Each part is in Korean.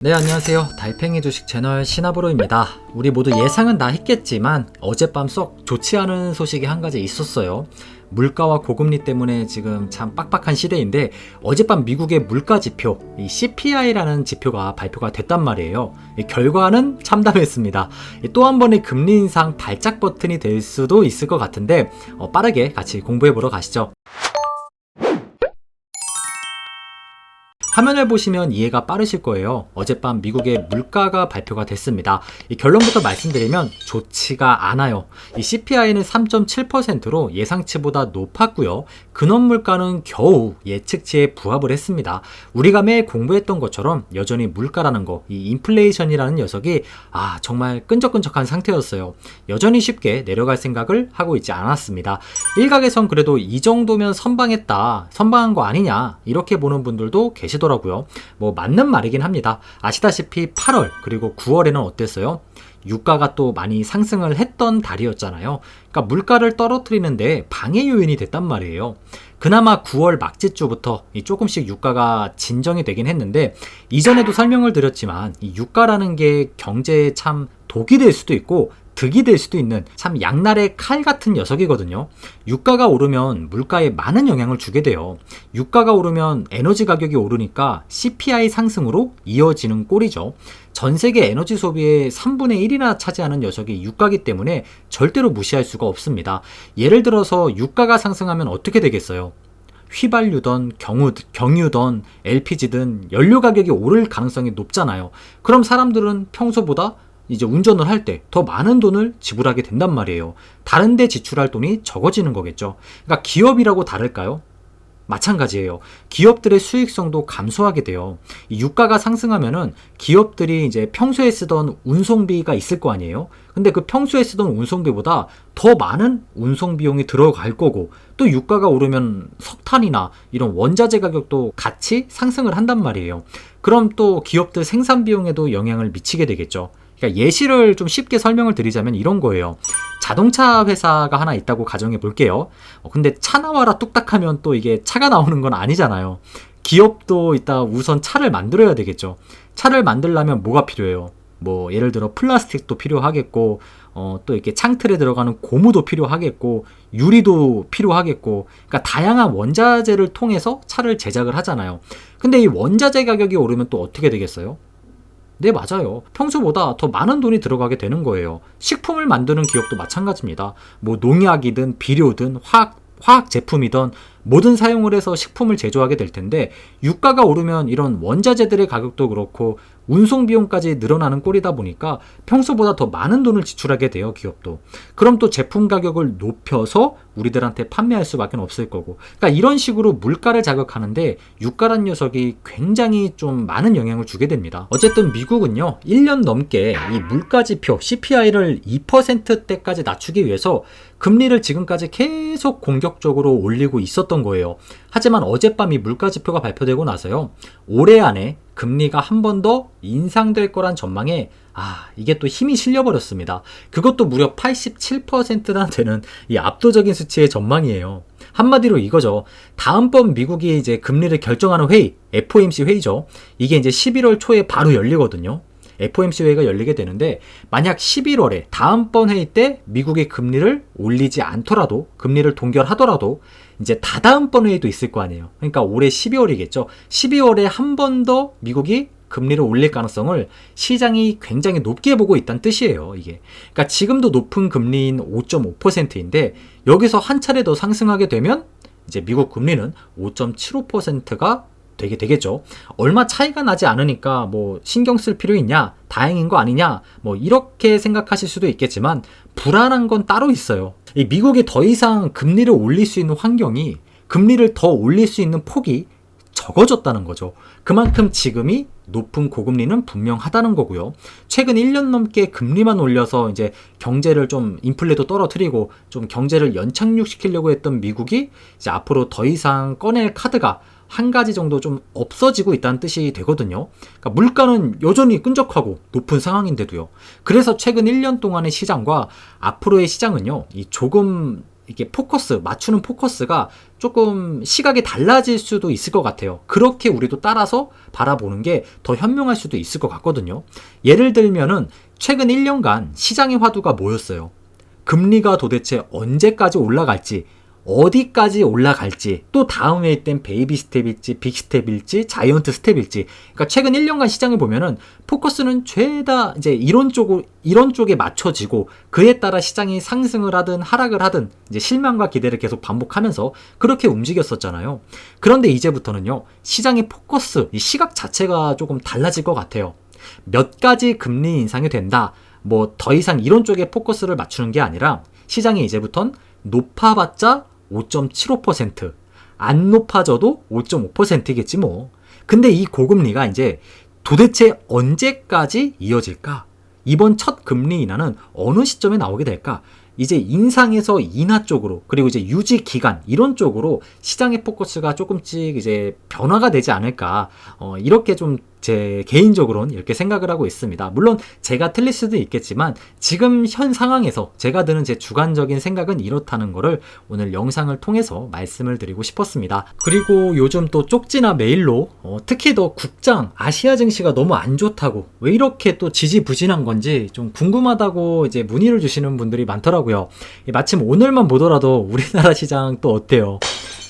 네, 안녕하세요. 달팽이 주식 채널 신하브로입니다. 우리 모두 예상은 다 했겠지만 어젯밤 썩 좋지 않은 소식이 한 가지 있었어요. 물가와 고금리 때문에 지금 참 빡빡한 시대인데 어젯밤 미국의 물가 지표, 이 CPI라는 지표가 발표가 됐단 말이에요. 이 결과는 참담했습니다. 또 한 번의 금리 인상 발작 버튼이 될 수도 있을 것 같은데 빠르게 같이 공부해 보러 가시죠. 화면을 보시면 이해가 빠르실 거예요. 어젯밤 미국의 물가가 발표가 됐습니다. 이 결론부터 말씀드리면 좋지가 않아요. 이 CPI는 3.7%로 예상치보다 높았고요. 근원 물가는 겨우 예측치에 부합을 했습니다. 우리가 매일 공부했던 것처럼 여전히 물가라는 거, 이 인플레이션이라는 녀석이 정말 끈적끈적한 상태였어요. 여전히 쉽게 내려갈 생각을 하고 있지 않았습니다. 일각에선 그래도 이 정도면 선방한 거 아니냐 이렇게 보는 분들도 계시더라고요. 뭐 맞는 말이긴 합니다. 아시다시피 8월 그리고 9월에는 어땠어요? 유가가 또 많이 상승을 했던 달이었잖아요. 그러니까 물가를 떨어뜨리는데 방해 요인이 됐단 말이에요. 그나마 9월 막지주부터 조금씩 유가가 진정이 되긴 했는데 이전에도 설명을 드렸지만 이 유가라는 게 경제에 참 독이 될 수도 있고 득이 될 수도 있는 참 양날의 칼 같은 녀석이거든요. 유가가 오르면 물가에 많은 영향을 주게 돼요. 유가가 오르면 에너지 가격이 오르니까 CPI 상승으로 이어지는 꼴이죠. 전 세계 에너지 소비의 3분의 1이나 차지하는 녀석이 유가기 때문에 절대로 무시할 수가 없습니다. 예를 들어서 유가가 상승하면 어떻게 되겠어요? 휘발유든 경유든 LPG든 연료 가격이 오를 가능성이 높잖아요. 그럼 사람들은 평소보다 이제 운전을 할 때 더 많은 돈을 지불하게 된단 말이에요. 다른 데 지출할 돈이 적어지는 거겠죠. 그러니까 기업이라고 다를까요? 마찬가지예요. 기업들의 수익성도 감소하게 돼요. 이 유가가 상승하면은 기업들이 이제 평소에 쓰던 운송비가 있을 거 아니에요. 근데 그 평소에 쓰던 운송비보다 더 많은 운송 비용이 들어갈 거고 또 유가가 오르면 석탄이나 이런 원자재 가격도 같이 상승을 한단 말이에요. 그럼 또 기업들 생산 비용에도 영향을 미치게 되겠죠. 그러니까 예시를 좀 쉽게 설명을 드리자면 이런 거예요. 자동차 회사가 하나 있다고 가정해 볼게요. 근데 차 나와라 뚝딱 하면 또 이게 차가 나오는 건 아니잖아요. 기업도 이따 우선 차를 만들어야 되겠죠. 차를 만들려면 뭐가 필요해요? 뭐 예를 들어 플라스틱도 필요하겠고 또 이렇게 창틀에 들어가는 고무도 필요하겠고 유리도 필요하겠고 그러니까 다양한 원자재를 통해서 차를 제작을 하잖아요. 근데 이 원자재 가격이 오르면 또 어떻게 되겠어요? 네, 맞아요. 평소보다 더 많은 돈이 들어가게 되는 거예요. 식품을 만드는 기업도 마찬가지입니다. 뭐 농약이든 비료든 화학 제품이든 모든 사용을 해서 식품을 제조하게 될 텐데 유가가 오르면 이런 원자재들의 가격도 그렇고 운송 비용까지 늘어나는 꼴이다 보니까 평소보다 더 많은 돈을 지출하게 돼요, 기업도. 그럼 또 제품 가격을 높여서 우리들한테 판매할 수밖에 없을 거고. 그러니까 이런 식으로 물가를 자극하는데 유가란 녀석이 굉장히 좀 많은 영향을 주게 됩니다. 어쨌든 미국은요, 1년 넘게 이 물가 지표 CPI를 2%대까지 낮추기 위해서 금리를 지금까지 계속 공격적으로 올리고 있었던 거예요. 하지만 어젯밤 이 물가 지표가 발표되고 나서요, 올해 안에 금리가 한 번 더 인상될 거란 전망에 이게 또 힘이 실려버렸습니다. 그것도 무려 87%나 되는 이 압도적인 수치의 전망이에요. 한마디로 이거죠. 다음번 미국이 이제 금리를 결정하는 회의, FOMC 회의죠. 이게 이제 11월 초에 바로 열리거든요. FOMC 회의가 열리게 되는데 만약 11월에 다음번 회의 때 미국이 금리를 올리지 않더라도 금리를 동결하더라도 이제 다다음번 회의도 있을 거 아니에요. 그러니까 올해 12월이겠죠. 12월에 한 번 더 미국이 금리를 올릴 가능성을 시장이 굉장히 높게 보고 있다는 뜻이에요. 이게. 그러니까 지금도 높은 금리인 5.5%인데 여기서 한 차례 더 상승하게 되면 이제 미국 금리는 5.75%가 되게 되겠죠. 얼마 차이가 나지 않으니까 뭐 신경 쓸 필요 있냐? 다행인 거 아니냐? 뭐 이렇게 생각하실 수도 있겠지만 불안한 건 따로 있어요. 이 미국이 더 이상 금리를 올릴 수 있는 환경이 금리를 더 올릴 수 있는 폭이 적어졌다는 거죠. 그만큼 지금이 높은 고금리는 분명하다는 거고요. 최근 1년 넘게 금리만 올려서 이제 경제를 좀 인플레도 떨어뜨리고 좀 경제를 연착륙시키려고 했던 미국이 이제 앞으로 더 이상 꺼낼 카드가 한 가지 정도 좀 없어지고 있다는 뜻이 되거든요. 그러니까 물가는 여전히 끈적하고 높은 상황인데도요. 그래서 최근 1년 동안의 시장과 앞으로의 시장은요, 이 조금 이게 맞추는 포커스가 조금 시각이 달라질 수도 있을 것 같아요. 그렇게 우리도 따라서 바라보는 게 더 현명할 수도 있을 것 같거든요. 예를 들면은 최근 1년간 시장의 화두가 뭐였어요? 금리가 도대체 언제까지 올라갈지, 어디까지 올라갈지, 또 다음 해일 땐 베이비 스텝일지, 빅 스텝일지, 자이언트 스텝일지. 그러니까 최근 1년간 시장을 보면은 포커스는 죄다 이제 이런 쪽에 맞춰지고, 그에 따라 시장이 상승을 하든 하락을 하든 이제 실망과 기대를 계속 반복하면서 그렇게 움직였었잖아요. 그런데 이제부터는요, 시장의 포커스, 이 시각 자체가 조금 달라질 것 같아요. 몇 가지 금리 인상이 된다, 뭐 더 이상 이런 쪽에 포커스를 맞추는 게 아니라, 시장이 이제부턴 높아봤자 5.75%, 안 높아져도 5.5%겠지 뭐. 근데 이 고금리가 이제 도대체 언제까지 이어질까? 이번 첫 금리 인하는 어느 시점에 나오게 될까? 이제 인상에서 인하 쪽으로, 그리고 이제 유지 기간 이런 쪽으로 시장의 포커스가 조금씩 이제 변화가 되지 않을까, 이렇게 좀 제 개인적으로는 이렇게 생각을 하고 있습니다. 물론 제가 틀릴 수도 있겠지만 지금 현 상황에서 제가 드는 제 주관적인 생각은 이렇다는 거를 오늘 영상을 통해서 말씀을 드리고 싶었습니다. 그리고 요즘 또 쪽지나 메일로 특히 더 국장 아시아 증시가 너무 안 좋다고, 왜 이렇게 또 지지부진한 건지 좀 궁금하다고 이제 문의를 주시는 분들이 많더라고요. 마침 오늘만 보더라도 우리나라 시장 또 어때요?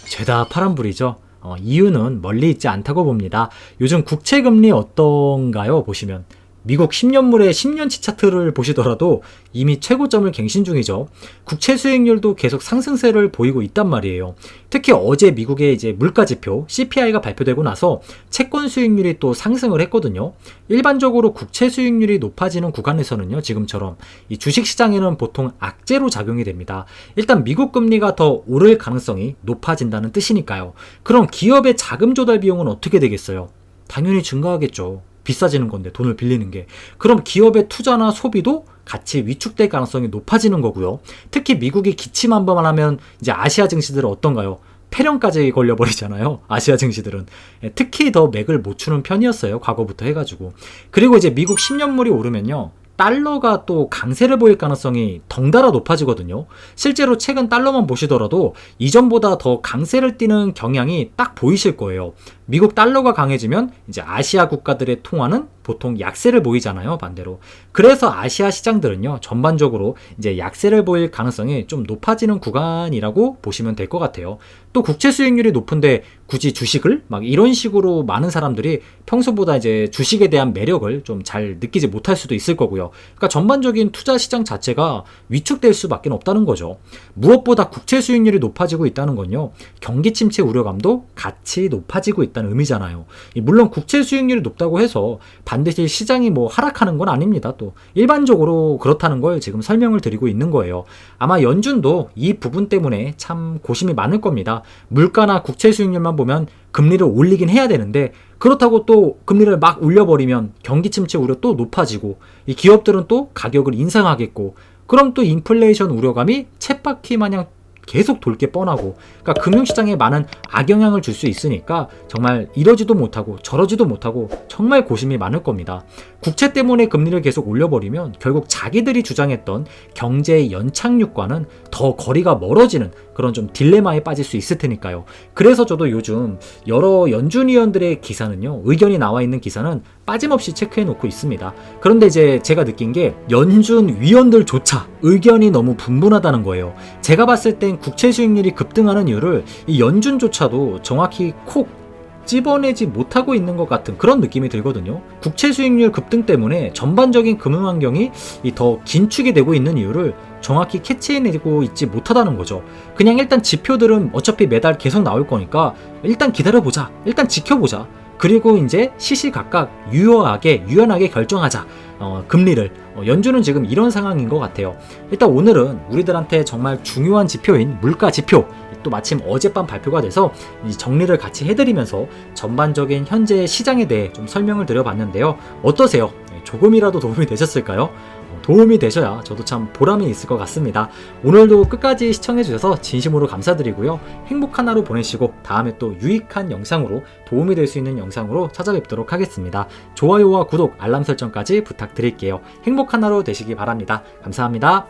죄다 파란불이죠. 이유는 멀리 있지 않다고 봅니다. 요즘 국채금리 어떤가요? 보시면 미국 10년물의 10년치 차트를 보시더라도 이미 최고점을 갱신 중이죠. 국채 수익률도 계속 상승세를 보이고 있단 말이에요. 특히 어제 미국의 이제 물가지표 CPI가 발표되고 나서 채권 수익률이 또 상승을 했거든요. 일반적으로 국채 수익률이 높아지는 구간에서는요, 지금처럼 이 주식시장에는 보통 악재로 작용이 됩니다. 일단 미국 금리가 더 오를 가능성이 높아진다는 뜻이니까요. 그럼 기업의 자금 조달 비용은 어떻게 되겠어요? 당연히 증가하겠죠. 비싸지는 건데, 돈을 빌리는 게. 그럼 기업의 투자나 소비도 같이 위축될 가능성이 높아지는 거고요. 특히 미국이 기침한번만 하면 이제 아시아 증시들은 어떤가요? 폐렴까지 걸려버리잖아요. 아시아 증시들은. 특히 더 맥을 못 추는 편이었어요. 과거부터 해가지고. 그리고 이제 미국 10년물이 오르면요, 달러가 또 강세를 보일 가능성이 덩달아 높아지거든요. 실제로 최근 달러만 보시더라도 이전보다 더 강세를 띠는 경향이 딱 보이실 거예요. 미국 달러가 강해지면 이제 아시아 국가들의 통화는 보통 약세를 보이잖아요, 반대로. 그래서 아시아 시장들은요, 전반적으로 이제 약세를 보일 가능성이 좀 높아지는 구간이라고 보시면 될 것 같아요. 또 국채 수익률이 높은데 굳이 주식을 막 이런 식으로 많은 사람들이 평소보다 이제 주식에 대한 매력을 좀 잘 느끼지 못할 수도 있을 거고요. 그러니까 전반적인 투자 시장 자체가 위축될 수밖에 없다는 거죠. 무엇보다 국채 수익률이 높아지고 있다는 건요, 경기 침체 우려감도 같이 높아지고 있다는 의미잖아요. 물론 국채 수익률이 높다고 해서 반드시 시장이 뭐 하락하는 건 아닙니다. 또 일반적으로 그렇다는 걸 지금 설명을 드리고 있는 거예요. 아마 연준도 이 부분 때문에 참 고심이 많을 겁니다. 물가나 국채 수익률만 보면 금리를 올리긴 해야 되는데, 그렇다고 또 금리를 막 올려버리면 경기 침체 우려 또 높아지고, 이 기업들은 또 가격을 인상하겠고, 그럼 또 인플레이션 우려감이 쳇바퀴 마냥 계속 돌 게 뻔하고, 그러니까 금융시장에 많은 악영향을 줄 수 있으니까 정말 이러지도 못하고 저러지도 못하고 정말 고심이 많을 겁니다. 국채 때문에 금리를 계속 올려버리면 결국 자기들이 주장했던 경제의 연착륙과는 더 거리가 멀어지는 그런 좀 딜레마에 빠질 수 있을 테니까요. 그래서 저도 요즘 여러 연준위원들의 기사는요, 의견이 나와 있는 기사는 빠짐없이 체크해 놓고 있습니다. 그런데 이제 제가 느낀 게 연준위원들조차 의견이 너무 분분하다는 거예요. 제가 봤을 땐 국채 수익률이 급등하는 이유를 이 연준조차도 정확히 콕 찝어내지 못하고 있는 것 같은 그런 느낌이 들거든요. 국채 수익률 급등 때문에 전반적인 금융 환경이 더 긴축이 되고 있는 이유를 정확히 캐치해내고 있지 못하다는 거죠. 그냥 일단 지표들은 어차피 매달 계속 나올 거니까 일단 기다려보자, 일단 지켜보자, 그리고 이제 시시각각 유연하게 결정하자, 금리를. 연준은 지금 이런 상황인 것 같아요. 일단 오늘은 우리들한테 정말 중요한 지표인 물가 지표, 또 마침 어젯밤 발표가 돼서 이 정리를 같이 해드리면서 전반적인 현재 시장에 대해 좀 설명을 드려봤는데요. 어떠세요? 조금이라도 도움이 되셨을까요? 도움이 되셔야 저도 참 보람이 있을 것 같습니다. 오늘도 끝까지 시청해주셔서 진심으로 감사드리고요. 행복한 하루 보내시고 다음에 또 유익한 영상으로, 도움이 될 수 있는 영상으로 찾아뵙도록 하겠습니다. 좋아요와 구독, 알람 설정까지 부탁드릴게요. 행복한 하루 되시기 바랍니다. 감사합니다.